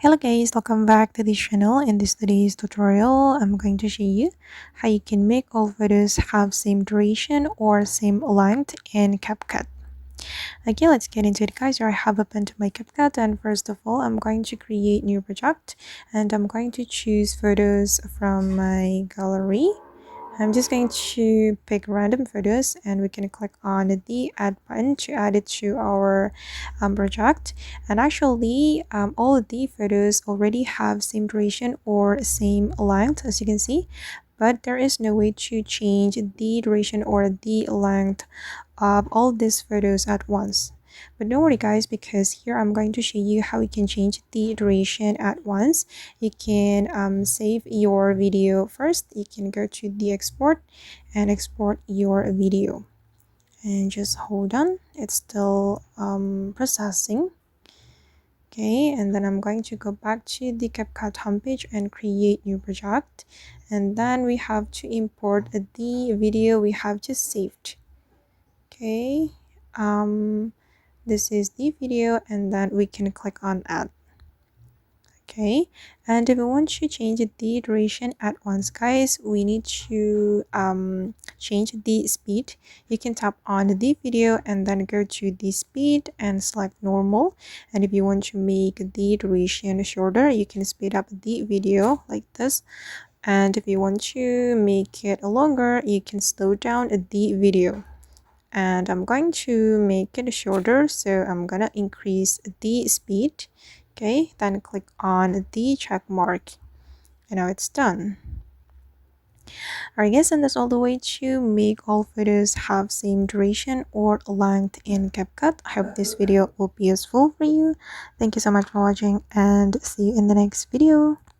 Hello guys, welcome back to the channel. In this today's tutorial, I'm going to show you how you can make all photos have same duration or same length in CapCut. Okay, let's get into it guys. Here I have opened my CapCut, and first of all, I'm going to create new project and I'm going to choose photos from my gallery. I'm just going to pick random photos and we can click on the add button to add it to our project. And actually all of the photos already have same duration or same length, as you can see, but there is no way to change the duration or the length of all these photos at once. But don't worry guys, because here I'm going to show you how you can change the duration at once. You can save your video first. You can go to the export and export your video, and just hold on, it's still processing. Okay, and then I'm going to go back to the CapCut homepage and create new project, and then we have to import the video we have just saved. Okay, this is the video, and then we can click on add. Okay, and if we want to change the duration at once guys, we need to change the speed. You can tap on the video and then go to the speed and select normal. And if you want to make the duration shorter, you can speed up the video like this. And if you want to make it longer, you can slow down the video. And I'm going to make it shorter, so I'm gonna increase the speed. Okay, then click on the check mark, and now it's done. Alright guys, and that's all the way to make all photos have same duration or length in CapCut. I hope this video will be useful for you. Thank you so much for watching, and see you in the next video.